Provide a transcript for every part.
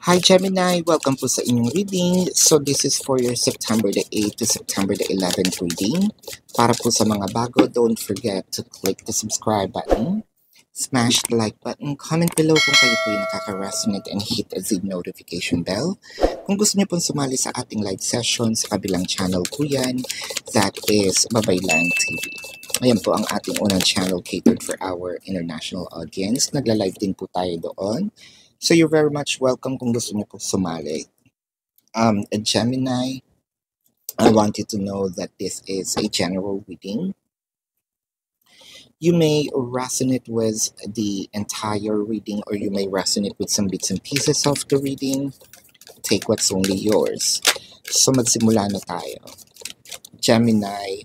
Hi Gemini, welcome po sa inyong reading. So this is for your September the 8th to September the 11th reading. Para po sa mga bago, don't forget to click the subscribe button, smash the like button, comment below kung kayo po yung nakaka-resonate and hit the notification bell. Kung gusto niyo pong sumali sa ating live session sa kabilang channel po yan, that is Babaylan TV. Ayan po ang ating unang channel catered for our international audience. Nagla-live din po tayo doon. So you're very much welcome kung gusto mo po sumali. A Gemini, I want you to know that this is a general reading. You may resonate with the entire reading or you may resonate with some bits and pieces of the reading. Take what's only yours. So magsimula na tayo. Gemini,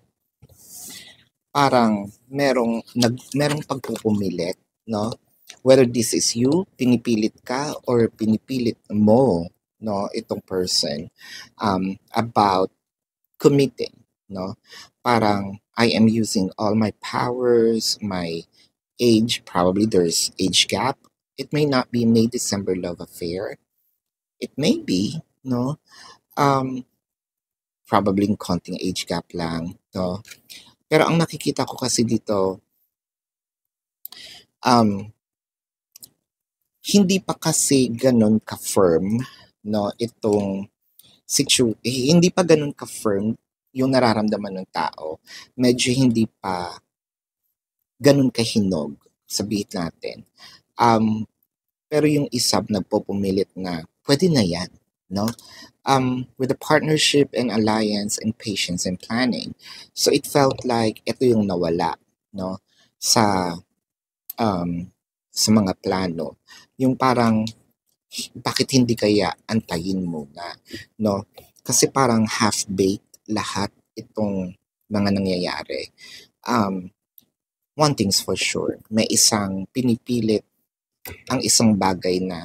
parang merong pagpupumilit, no? Whether this is you, pinipilit ka, or pinipilit mo, no, itong person, about committing, no? Parang, I am using all my powers, my age, probably there's age gap. It may not be May December love affair. It may be, no? Probably konting age gap lang, no? Pero ang nakikita ko kasi dito, hindi pa kasi ganun ka-firm, no, itong hindi pa ganun ka-firm yung nararamdaman ng tao. Medyo hindi pa ganun kahinog, sabihin natin. Pero yung isa nagpupumilit na pwede na yan, no? With a partnership and alliance and patience and planning. So it felt like ito yung nawala, no? Sa mga plano. Yung parang, bakit hindi kaya antayin muna, no? Kasi parang half-baked lahat itong mga nangyayari. One thing's for sure, may isang pinipilit ang isang bagay na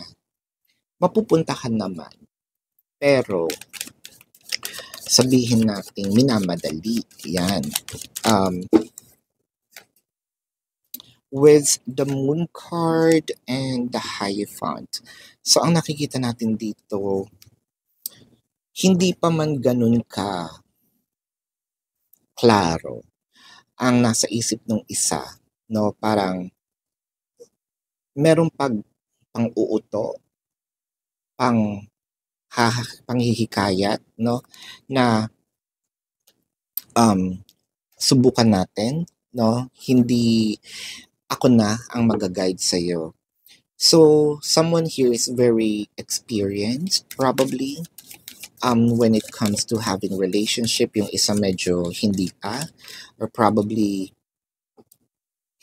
mapupuntahan naman. Pero, sabihin natin, minamadali. Yan. With the Moon card and the Hierophant. So, ang nakikita natin dito, hindi pa man ganun ka klaro ang nasa isip ng isa, no? Parang merong pang-uuto, panghihikayat, no? Na subukan natin, no? Hindi ako na ang mag-guide sa'yo. So, someone here is very experienced, probably, when it comes to having relationship. Yung isa medyo hindi pa, or probably,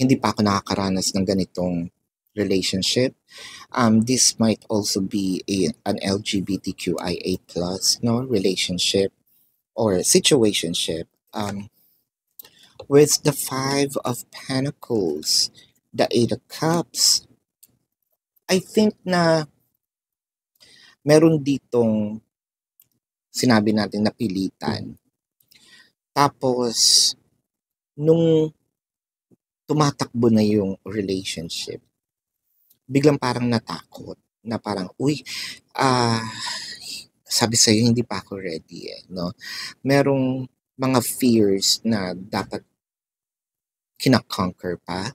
hindi pa ako nakakaranas ng ganitong relationship. This might also be an LGBTQIA+, no, relationship or situationship. With the Five of Pentacles, the Eight of Cups, I think na meron ditong sinabi natin napilitan. Tapos, nung tumatakbo na yung relationship, biglang parang natakot na parang, sabi sa'yo, hindi pa ako ready no? Merong mga fears na dapat kinakonquer pa.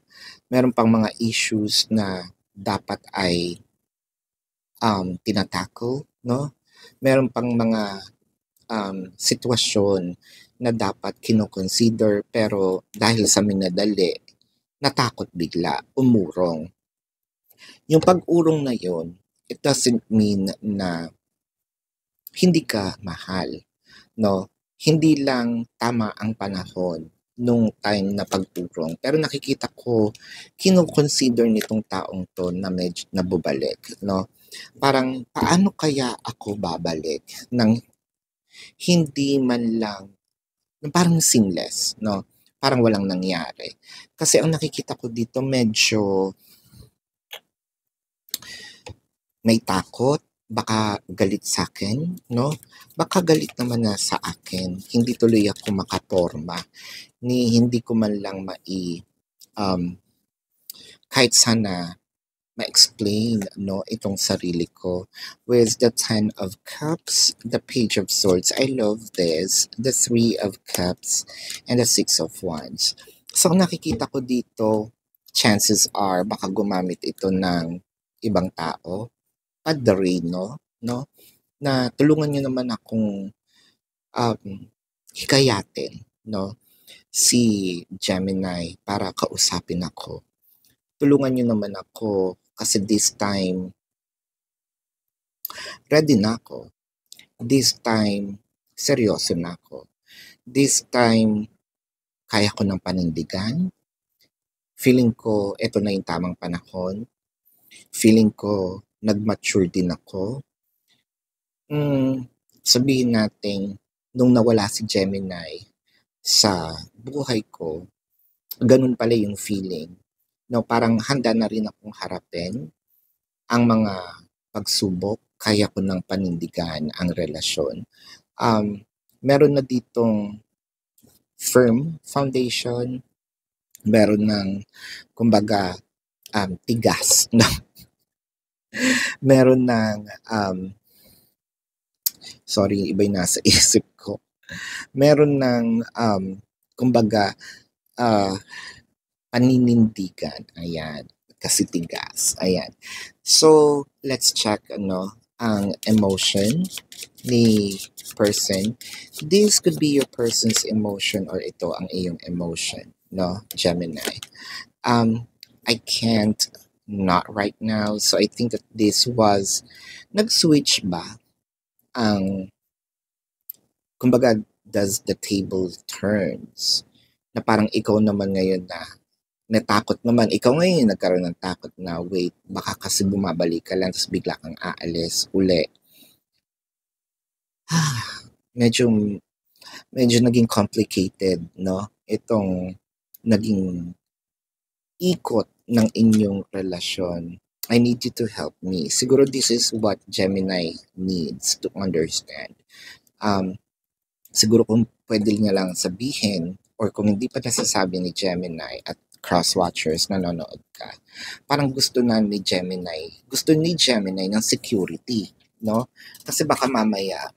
Meron pang mga issues na dapat ay tinatakle, no? Meron pang mga sitwasyon na dapat kinoconsider pero dahil sa minadali, natakot bigla, umurong. Yung pag-urong na yon, it doesn't mean na hindi ka mahal, no? Hindi lang tama ang panahon nung time na pag-urong. Pero nakikita ko, kinoconsider nitong taong to na medyo nabubalik, no? Parang, paano kaya ako babalik nang hindi man lang, parang seamless, no? Parang walang nangyari. Kasi ang nakikita ko dito medyo may takot, baka galit sa akin, no? Baka galit naman na sa akin, hindi tuloy ako makaporma, hindi ko man lang kahit sana ma-explain, no, itong sarili ko. With the Ten of Cups, the Page of Swords. I love this. The Three of Cups, and the Six of Wands. So, ang nakikita ko dito, chances are, baka gumamit ito ng ibang tao. Padrino, no? Na tulungan nyo naman akong hikayatin, no? Si Gemini para kausapin ako. Tulungan nyo naman ako kasi this time, ready na ako. This time, seryoso na ako. This time, kaya ko ng panindigan. Feeling ko, ito na yung tamang panahon. Feeling ko, nag-mature din ako. Sabihin natin, nung nawala si Gemini sa buhay ko, ganun pala yung feeling. No, parang handa na rin akong harapin ang mga pagsubok, kaya ko ng panindigan ang relasyon. Meron na ditong firm foundation, meron ng, kumbaga, tigas. No? Meron ng, sorry, iba yung nasa isip ko. Meron ng, kumbaga, paninindigan. Ayan. Kasi tigas. Ayan. So, let's check, ang emotion ni person. This could be your person's emotion or ito ang iyong emotion, no, Gemini. I can't not right now. So, I think that this was, nag-switch ba ang, kumbaga, does the table turns? Na parang ikaw naman ngayon na natakot naman. Ikaw ngayon nagkaroon ng takot na, wait, baka kasi bumabalik ka lang tapos bigla kang aalis uli. medyo naging complicated, no? Itong naging ikot ng inyong relasyon. I need you to help me. Siguro this is what Gemini needs to understand. Siguro kung pwede niya lang sabihin or kung hindi pa nasasabi ni Gemini at cross-watchers nanonood ka, parang gusto ni Gemini ng security, no? Kasi baka mamaya,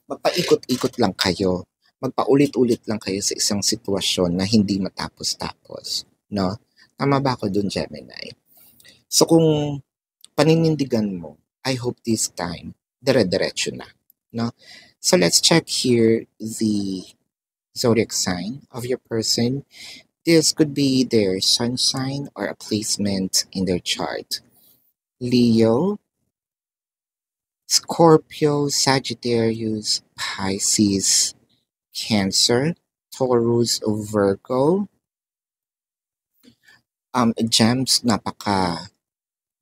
magpaikot-ikot lang kayo, magpaulit-ulit lang kayo sa isang sitwasyon na hindi matapos-tapos, no? Tama ba ako dun, Gemini? So kung paninindigan mo, I hope this time, dire-diretso na, no? So let's check here the zodiac sign of your person. This could be their sun sign or a placement in their chart. Leo, Scorpio, Sagittarius, Pisces, Cancer, Taurus, Virgo. Gems, napaka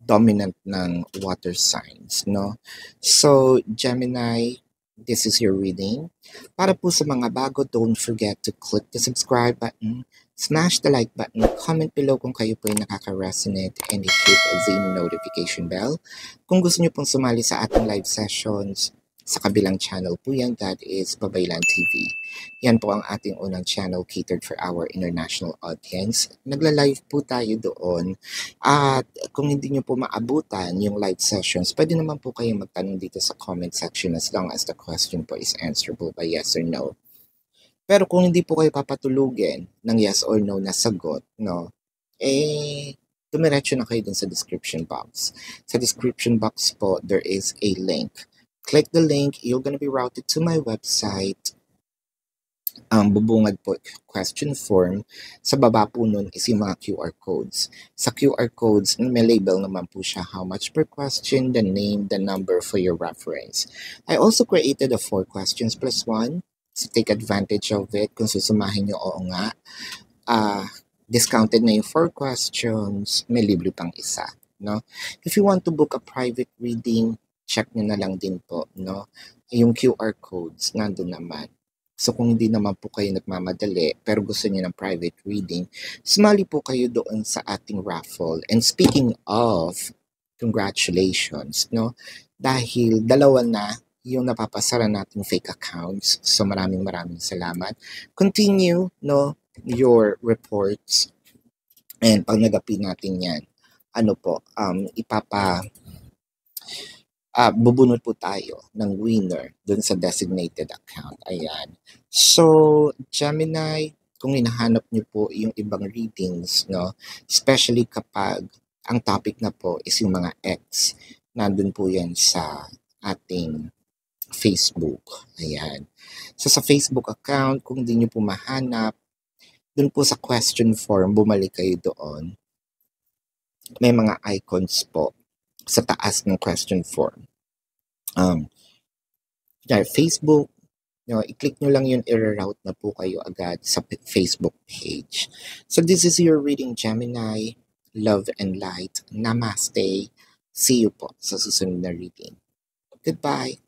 dominant ng water signs, no? So, Gemini, this is your reading. Para po sa mga bago, don't forget to click the subscribe button, smash the like button, comment below kung kayo po ay nakaka-resonate, and hit the notification bell. Kung gusto niyo pong sumali sa ating live sessions, sa kabilang channel po yan, that is Babaylan TV. Yan po ang ating unang channel catered for our international audience. Nagla-live po tayo doon. At kung hindi nyo po maabutan yung live sessions, pwede naman po kayong magtanong dito sa comment section as long as the question po is answerable by yes or no. Pero kung hindi po kayo papatulugin ng yes or no na sagot, no, dumiretso na kayo dun sa description box. Sa description box po, there is a link. Click the link, you're gonna be routed to my website. Bubungad po question form. Sa baba po nun is yung mga QR codes. Sa QR codes, may label naman po siya how much per question, the name, the number for your reference. I also created a 4 questions plus 1. So take advantage of it. Kung susumahin nyo, oo nga. Discounted na yung 4 questions, may libre pang isa. No? If you want to book a private reading, check nyo na lang din po, no? Yung QR codes, nandun naman. So kung hindi naman po kayo nagmamadali, pero gusto niyo ng private reading, sumali po kayo doon sa ating raffle. And speaking of, congratulations, no? Dahil 2 na yung napapasara nating fake accounts. So maraming salamat. Continue, no, your reports. And pag nagapi natin yan, bubunot po tayo ng winner dun sa designated account. Ayan. So, Gemini, kung hinahanap niyo po yung ibang readings, no, especially kapag ang topic na po is yung mga ex, nandun po yan sa ating Facebook. Ayan. So, sa Facebook account, kung di niyo po mahanap, dun po sa question form, bumalik kayo doon. May mga icons po sa taas ng question form. Facebook, i-click nyo lang yun, i-route na po kayo agad sa Facebook page. So this is your reading, Gemini. Love and light. Namaste. See you po sa susunod na reading. Goodbye.